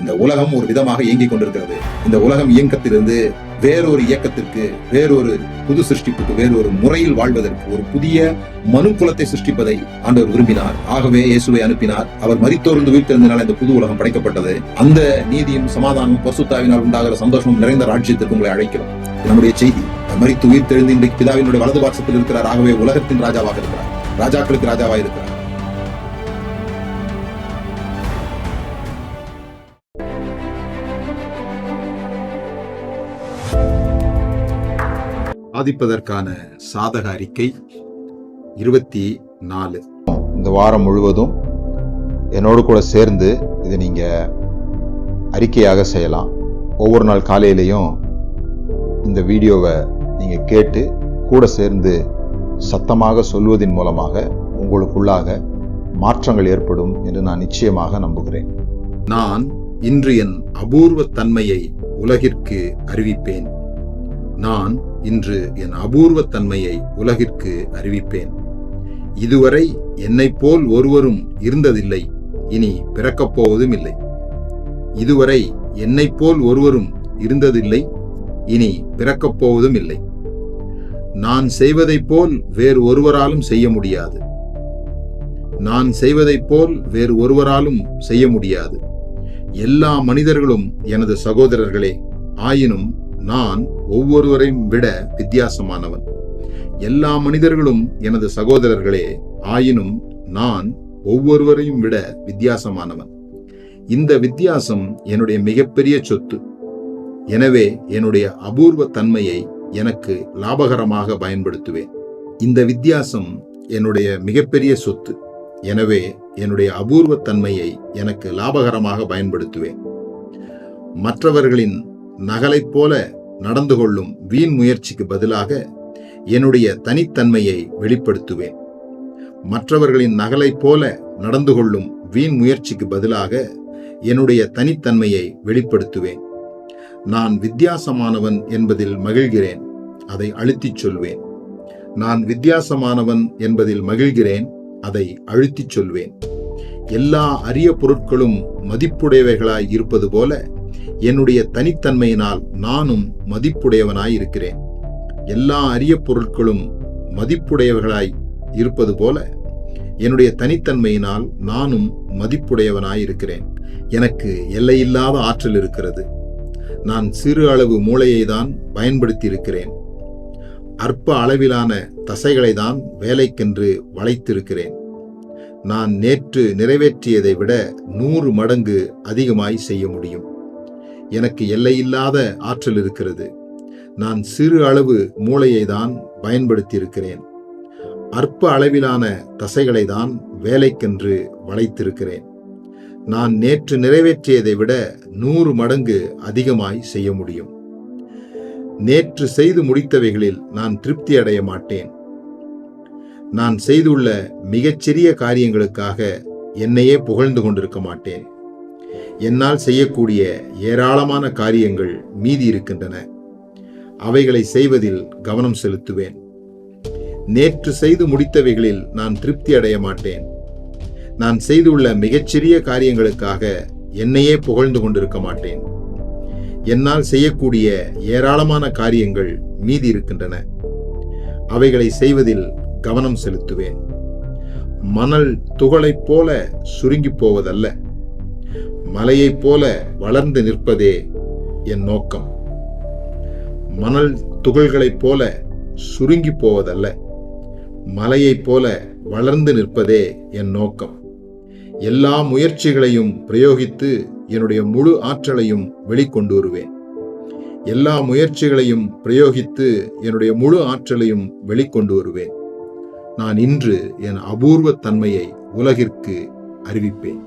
இந்த உலகம் ஒரு விதமாக இயங்கிக் கொண்டிருக்கிறது. இந்த உலகம் இயக்கத்திலிருந்து வேறொரு இயக்கத்திற்கு, வேறொரு புது சிருஷ்டிப்புக்கு, வேறொரு முறையில் வாழ்வதற்கு, ஒரு புதிய மனு குலத்தை சிருஷ்டிப்பதை ஆண்டவர் விரும்பினார். ஆகவே இயேசுவை அனுப்பினார். அவர் மரித்தோர்ந்து உயிர்த்தெழுந்ததினால் இந்த புது உலகம் படைக்கப்பட்டது. அந்த நீதியும் சமாதானமும் பரிசுத்தாவினால் உண்டாகிற சந்தோஷமும் நிறைந்த ராஜ்யத்திற்கு உங்களை அழைக்கிறோம். நம்முடைய செய்தி, மரித்து உயிர்த்தெழுந்து இன்றைக்கு பிதாவினுடைய வலது பாசத்தில் இருக்கிறார். ஆகவே உலகத்தின் ராஜாவாக இருக்கிறார், ராஜாக்களுக்கு ராஜாவாக இருக்கிறார். சாதிப்பதற்கான சாதக அறிக்கை 24. இந்த வாரம் முழுவதும் என்னோடு கூட சேர்ந்து இதை நீங்க அறிக்கையாக செய்யலாம். ஒவ்வொரு நாள் காலையிலையும் இந்த வீடியோவை நீங்க கேட்டு கூட சேர்ந்து சத்தமாக சொல்வதன் மூலமாக உங்களுக்குள்ளாக மாற்றங்கள் ஏற்படும் என்று நான் நிச்சயமாக நம்புகிறேன். நான் இன்று என் அபூர்வ தன்மையை உலகிற்கு அறிவிப்பேன். நான் இன்று என் அபூர்வ தன்மையை உலகிற்கு அறிவிப்பேன். இதுவரை என்னைப் போல் ஒருவரும் இருந்ததில்லை, இனி பிறக்கப் போவதும் இல்லை. இதுவரை என்னைப் போல் ஒருவரும் இருந்ததில்லை, இனி பிறக்கப் போவதும் இல்லை. நான் செய்வதைப் போல் வேறு ஒருவராலும் செய்ய முடியாது. நான் செய்வதைப் போல் வேறு ஒருவராலும் செய்ய முடியாது. எல்லா மனிதர்களும் எனது சகோதரர்களே, ஆயினும் நான் ஒவ்வொருவரையும் விட வித்தியாசமானவன். எல்லா மனிதர்களும் எனது சகோதரர்களே, ஆயினும் நான் ஒவ்வொருவரையும் விட வித்தியாசமானவன். இந்த வித்தியாசம் என்னுடைய மிகப்பெரிய சொத்து. எனவே என்னுடைய அபூர்வ தன்மையை எனக்கு லாபகரமாக பயன்படுத்துவேன். இந்த வித்தியாசம் என்னுடைய மிகப்பெரிய சொத்து. எனவே என்னுடைய அபூர்வ தன்மையை எனக்கு லாபகரமாக பயன்படுத்துவேன். மற்றவர்களின் நகலைப் போல நடந்து கொள்ளும் வீண் முயற்சிக்கு பதிலாக என்னுடைய தனித்தன்மையை வெளிப்படுத்துவேன். மற்றவர்களின் நகலைப் போல நடந்து கொள்ளும் வீண் முயற்சிக்கு பதிலாக என்னுடைய தனித்தன்மையை வெளிப்படுத்துவேன். நான் வித்தியாசமானவன் என்பதில் மகிழ்கிறேன், அதை அழுத்திச் சொல்வேன். நான் வித்தியாசமானவன் என்பதில் மகிழ்கிறேன், அதை அழுத்திச் சொல்வேன். எல்லா அரிய பொருட்களும் மதிப்புடையவைகளாய் இருப்பது போல என்னுடைய தனித்தன்மையினால் நானும் மதிப்புடையவனாய் இருக்கிறேன். எல்லா அரிய பொருட்களும் மதிப்புடையவர்களாய் இருப்பது போல என்னுடைய தனித்தன்மையினால் நானும் மதிப்புடையவனாய் இருக்கிறேன். எனக்கு எல்லையில்லாத ஆற்றல் இருக்கிறது. நான் சிறு அளவு மூளையை தான் பயன்படுத்தி இருக்கிறேன். அற்ப அளவிலான தசைகளை தான் வேலைக்கென்று வளைத்திருக்கிறேன். நான் நேற்று நிறைவேற்றியதை விட 100 மடங்கு அதிகமாய் செய்ய முடியும். எனக்கு எல்லையில்லாத ஆற்றல் இருக்கிறது. நான் சிறு அளவு மூளையை தான் பயன்படுத்தி இருக்கிறேன். அற்ப அளவிலான தசைகளை தான் வேலைக்கென்று வளைத்திருக்கிறேன். நான் நேற்று நிறைவேற்றியதை விட 100 மடங்கு அதிகமாய் செய்ய முடியும். நேற்று செய்து முடித்தவைகளில் நான் திருப்தி அடைய மாட்டேன். நான் செய்துள்ள மிகச்சிறிய காரியங்களுக்காக என்னையே புகழ்ந்து கொண்டிருக்க மாட்டேன். என்னால் செய்யக்கூடிய ஏராளமான காரியங்கள் மீதி இருக்கின்றன. அவைகளை செய்வதில் கவனம் செலுத்துவேன். நேற்று செய்து முடித்தவைகளில் நான் திருப்தி அடைய மாட்டேன். நான் செய்துள்ள மிகச்சிறிய காரியங்களுக்காக என்னையே புகழ்ந்து கொண்டிருக்க மாட்டேன். என்னால் செய்யக்கூடிய ஏராளமான காரியங்கள் மீதி இருக்கின்றன. அவைகளை செய்வதில் கவனம் செலுத்துவேன். மணல் துகளைப் போல சுருங்கி போவதல்ல, மலையைப் போல வளர்ந்து நிற்பதே என் நோக்கம். மணல் துகள்களைப் போல சுருங்கி போவதல்ல, மலையைப் போல வளர்ந்து நிற்பதே என் நோக்கம். எல்லா முயற்சிகளையும் பிரயோகித்து என்னுடைய முழு ஆற்றலையும் வெளிக்கொண்டு வருவேன். எல்லா முயற்சிகளையும் பிரயோகித்து என்னுடைய முழு ஆற்றலையும் வெளிக்கொண்டு வருவேன். நான் இன்று என் அபூர்வ தன்மையை உலகிற்கு அறிவிப்பேன்.